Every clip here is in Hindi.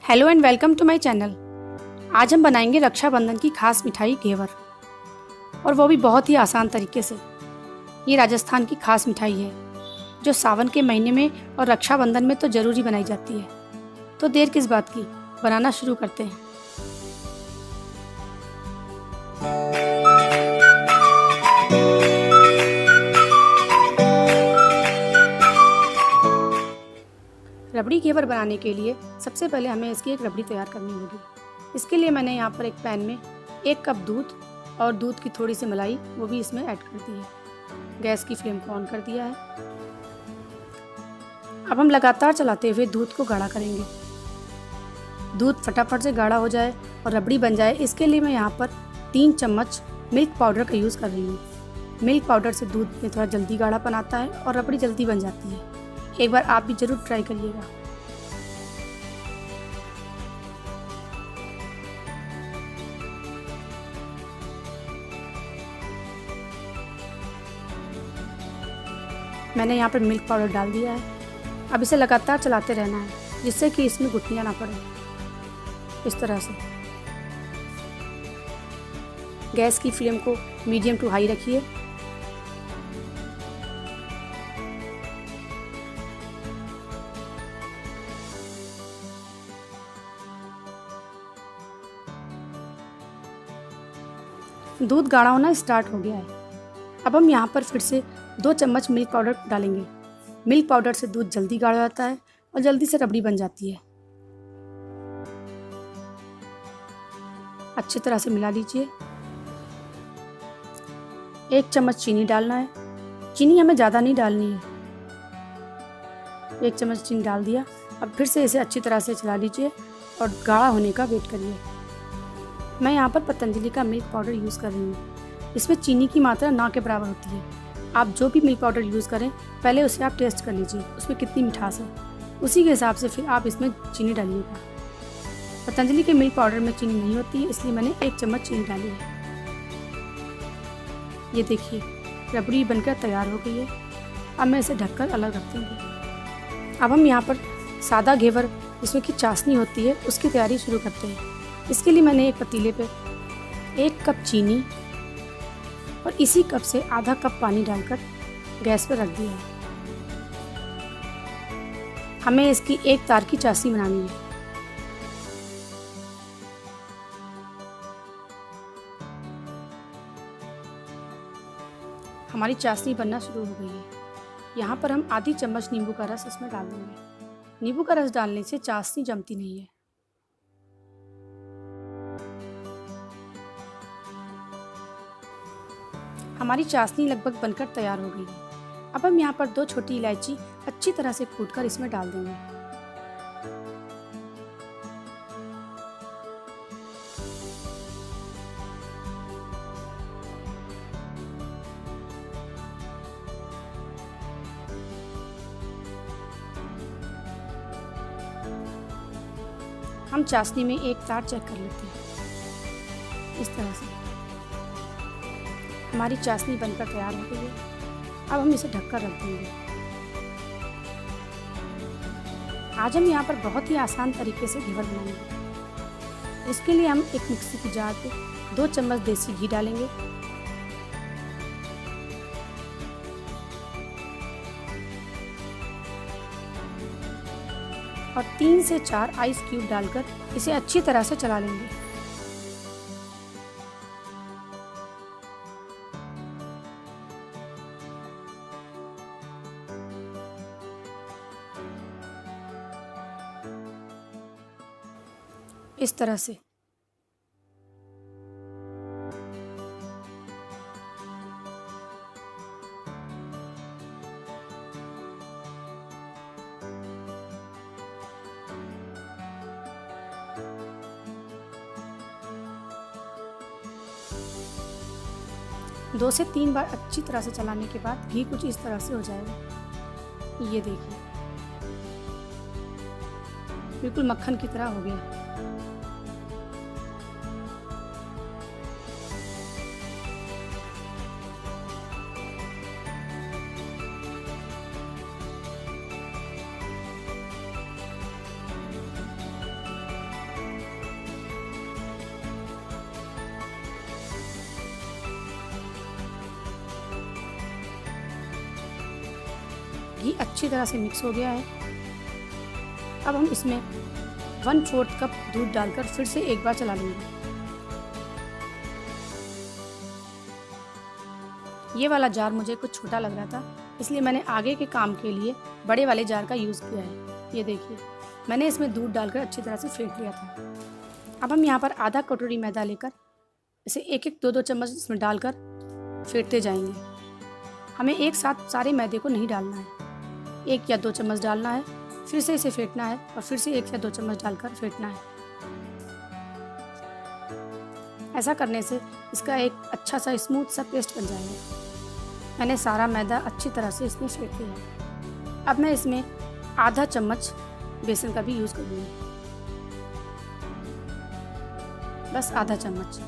Hello and welcome to my channel. आज हम बनाएंगे रक्षाबंधन की खास मिठाई घेवर, और वो भी बहुत ही आसान तरीके से। ये राजस्थान की खास मिठाई है जो सावन के महीने में और रक्षाबंधन में तो ज़रूरी बनाई जाती है। तो देर किस बात की, बनाना शुरू करते हैं। रबड़ी घेवर बनाने के लिए सबसे पहले हमें इसकी एक रबड़ी तैयार करनी होगी। इसके लिए मैंने यहाँ पर एक पैन में 1 कप दूध और दूध की थोड़ी सी मलाई वो भी इसमें ऐड कर दी है। गैस की फ्लेम को ऑन कर दिया है। अब हम लगातार चलाते हुए दूध को गाढ़ा करेंगे। दूध फटाफट से गाढ़ा हो जाए और रबड़ी बन जाए, इसके लिए मैं यहाँ पर 3 चम्मच मिल्क पाउडर का यूज़ कर रही हूँ। मिल्क पाउडर से दूध में थोड़ा जल्दी गाढ़ापन आता है और रबड़ी जल्दी बन जाती है। एक बार आप भी ज़रूर ट्राई करिएगा। मैंने यहाँ पर मिल्क पाउडर डाल दिया है। अब इसे लगातार चलाते रहना है जिससे कि इसमें गुठलियाँ ना पड़े। इस तरह से गैस की फ्लेम को मीडियम टू हाई रखिए। दूध गाढ़ा होना स्टार्ट हो गया है। अब हम यहाँ पर फिर से 2 चम्मच मिल्क पाउडर डालेंगे। मिल्क पाउडर से दूध जल्दी गाढ़ा जाता है और जल्दी से रबड़ी बन जाती है। अच्छी तरह से मिला लीजिए। 1 चम्मच चीनी डालना है। चीनी हमें ज़्यादा नहीं डालनी है। 1 चम्मच चीनी डाल दिया। अब फिर से इसे अच्छी तरह से चला लीजिए और गाढ़ा होने का वेट करिए। मैं यहाँ पर पतंजलि का मिल्क पाउडर यूज़ कर रही हूँ। इसमें चीनी की मात्रा ना के बराबर होती है। आप जो भी मिल्क पाउडर यूज़ करें पहले उसे आप टेस्ट कर लीजिए उसमें कितनी मिठास है, उसी के हिसाब से फिर आप इसमें चीनी डालिएगा। पतंजलि के मिल्क पाउडर में चीनी नहीं होती है, इसलिए मैंने 1 चम्मच चीनी डाली है। ये देखिए रबड़ी बनकर तैयार हो गई है। अब मैं इसे ढककर अलग रख दूँगी। अब हम यहाँ पर सादा घेवर जिसमें कि चाशनी होती है उसकी तैयारी शुरू करते हैं। इसके लिए मैंने एक पतीले पे 1 कप चीनी और इसी कप से आधा कप पानी डालकर गैस पर रख दिया है। हमें इसकी एक तार की चाशनी बनानी है। हमारी चाशनी बनना शुरू हो गई है। यहाँ पर हम आधी चम्मच नींबू का रस इसमें डाल देंगे। नींबू का रस डालने से चाशनी जमती नहीं है। हमारी चाशनी लगभग बनकर तैयार हो गई है। अब हम यहाँ पर 2 छोटी इलायची अच्छी तरह से कूटकर इसमें डाल देंगे। हम चाशनी में एक तार चेक कर लेते हैं। इस तरह से हमारी चाशनी बनकर तैयार हो गई है। अब हम इसे ढककर रख देंगे। आज हम यहाँ पर बहुत ही आसान तरीके से घेवर बनाएंगे। इसके लिए हम एक मिक्सी की जार पे 2 चम्मच देसी घी डालेंगे। और 3 से 4 आइस क्यूब डालकर इसे अच्छी तरह से चला लेंगे। इस तरह से दो से 3 बार अच्छी तरह से चलाने के बाद घी कुछ इस तरह से हो जाएगा। ये देखिए बिल्कुल मक्खन की तरह हो गया। घी अच्छी तरह से मिक्स हो गया है। अब हम इसमें 1/4 कप दूध डालकर फिर से एक बार चला लेंगे। ये वाला जार मुझे कुछ छोटा लग रहा था, इसलिए मैंने आगे के काम के लिए बड़े वाले जार का यूज़ किया है। ये देखिए, मैंने इसमें दूध डालकर अच्छी तरह से फेंट लिया था। अब हम यहाँ पर आधा कटोरी मैदा लेकर इसे 1-1, 2-2 चम्मच इसमें डालकर फेंटते जाएंगे। हमें एक साथ सारे मैदे को नहीं डालना है, 1 या 2 चम्मच डालना है, फिर से इसे फेंटना है और फिर से 1 या 2 चम्मच डालकर फेंटना है। ऐसा करने से इसका एक अच्छा सा स्मूथ सा पेस्ट बन जाएगा। मैंने सारा मैदा अच्छी तरह से इसमें फेंट लिया है। अब मैं इसमें आधा चम्मच बेसन का भी यूज़ करूँगी, बस आधा चम्मच।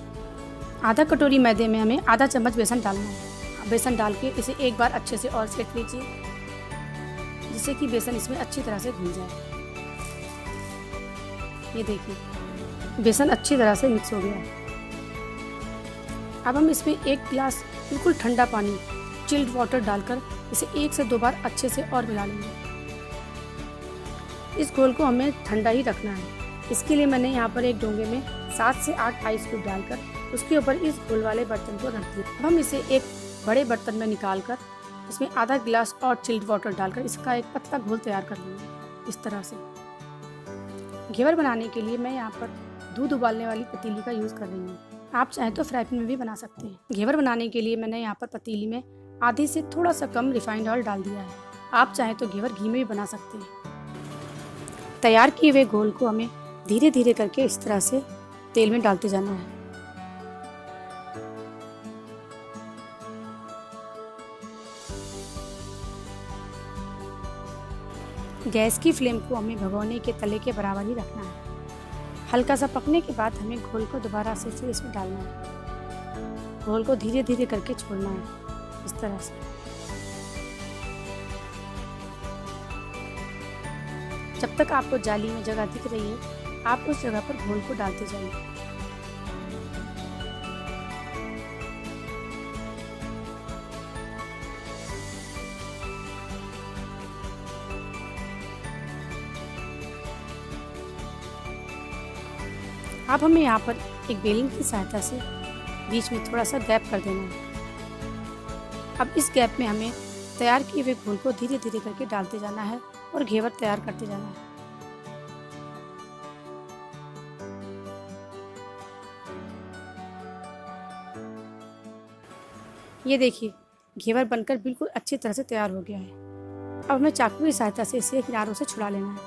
आधा कटोरी मैदे में हमें आधा चम्मच बेसन डालना है। बेसन डाल के इसे एक बार अच्छे से और फेंट लीजिए, जिससे कि बेसन इसमें अच्छी तरह से घुल जाए। ये देखिए, बेसन अच्छी तरह से मिक्स हो गया है। अब हम इसमें 1 गिलास बिल्कुल ठंडा पानी, चिल्ड वाटर डालकर इसे 1 से 2 बार अच्छे से और मिला लेंगे। इस घोल को हमें ठंडा ही रखना है। इसके लिए मैंने यहाँ पर एक डोंगे में 7 से 8 आइस क्यूब डालकर उसके ऊपर इस घोल वाले बर्तन को रख दिया। अब हम इसे एक बड़े बर्तन में निकालकर इसमें आधा गिलास और चिल्ड वाटर डालकर इसका एक पतला घोल तैयार कर लेंगे। इस तरह से घेवर बनाने के लिए मैं यहाँ पर दूध उबालने वाली पतीली का यूज़ कर रही हूँ। आप चाहें तो फ्राई पैन में भी बना सकते हैं। घेवर बनाने के लिए मैंने यहाँ पर पतीली में आधे से थोड़ा सा कम रिफाइंड ऑयल डाल दिया है। आप चाहें तो घेवर घी में भी बना सकते हैं। तैयार किए हुए घोल को हमें धीरे धीरे करके इस तरह से तेल में डालते जाना है। गैस की फ्लेम को हमें भगोने के तले के बराबर ही रखना है। हल्का सा पकने के बाद हमें घोल को दोबारा से फिर इसमें डालना है। घोल को धीरे धीरे करके छोड़ना है, इस तरह से। जब तक आपको जाली में जगह दिख रही है, आप उस जगह पर घोल को डालते जाइए। अब हमें यहाँ पर एक बेलन की सहायता से बीच में थोड़ा सा गैप कर देना है। अब इस गैप में हमें तैयार किए हुए घोल को धीरे धीरे करके डालते जाना है और घेवर तैयार करते जाना है। ये देखिए, घेवर बनकर बिल्कुल अच्छी तरह से तैयार हो गया है। अब हमें चाकू की सहायता से इसे किनारों से छुड़ा लेना है,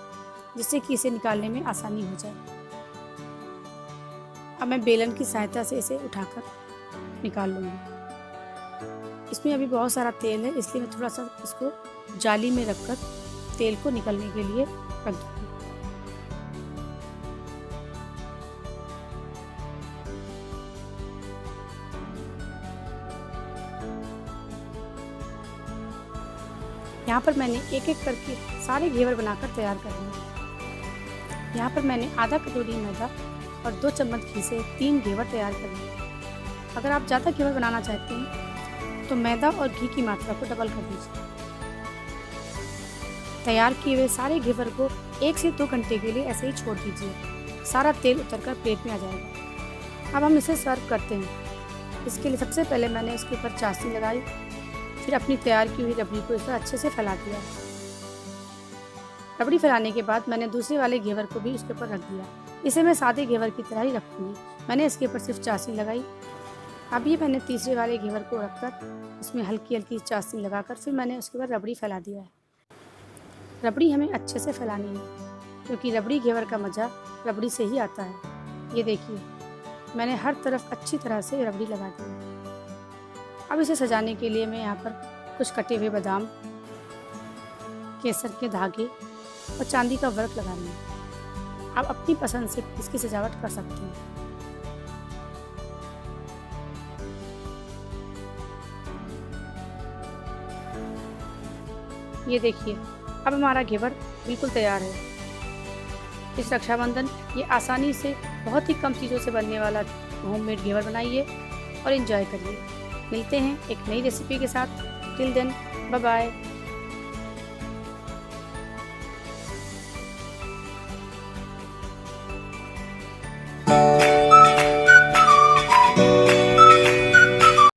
जिससे कि इसे निकालने में आसानी हो जाए। अब मैं बेलन की सहायता से इसे उठाकर निकाल लूँगी। इसमें अभी बहुत सारा तेल है, इसलिए मैं थोड़ा सा इसको जाली में रखकर तेल को निकलने के लिए रख दूँगी। यहाँ पर मैंने एक एक करके सारे घेवर बनाकर तैयार कर लिए। यहाँ पर मैंने आधा कटोरी मैदा और 2 चम्मच घी से 3 घेवर तैयार कर लिए। अगर आप ज़्यादा घेवर बनाना चाहते हैं तो मैदा और घी की मात्रा को डबल कर दीजिए। तैयार किए हुए सारे घेवर को 1 से 2 घंटे के लिए ऐसे ही छोड़ दीजिए। सारा तेल उतरकर प्लेट में आ जाएगा। अब हम इसे सर्व करते हैं। इसके लिए सबसे पहले मैंने इसके ऊपर चाशनी लगाई, फिर अपनी तैयार की हुई रबड़ी को इस पर अच्छे से फैला दिया। रबड़ी फैलाने के बाद मैंने दूसरे वाले घेवर को भी इसके ऊपर रख दिया। इसे मैं सादे घेवर की तरह ही रखूँगी। मैंने इसके ऊपर सिर्फ चाशनी लगाई। अब ये मैंने तीसरे वाले घेवर को रखकर उसमें हल्की हल्की चाशनी लगाकर फिर मैंने उसके ऊपर रबड़ी फैला दिया है। रबड़ी हमें अच्छे से फैलानी है, क्योंकि रबड़ी घेवर का मज़ा रबड़ी से ही आता है। ये देखिए, मैंने हर तरफ अच्छी तरह से रबड़ी लगा दी है। अब इसे सजाने के लिए मैं यहाँ पर कुछ कटे हुए बादाम, केसर के धागे और चांदी का वर्क लगा रही हूँ। आप अपनी पसंद से इसकी सजावट कर सकते हैं। ये देखिए, अब हमारा घेवर बिल्कुल तैयार है। इस रक्षाबंधन ये आसानी से बहुत ही कम चीज़ों से बनने वाला होममेड घेवर बनाइए और एंजॉय करिए। मिलते हैं एक नई रेसिपी के साथ। Till then, bye bye.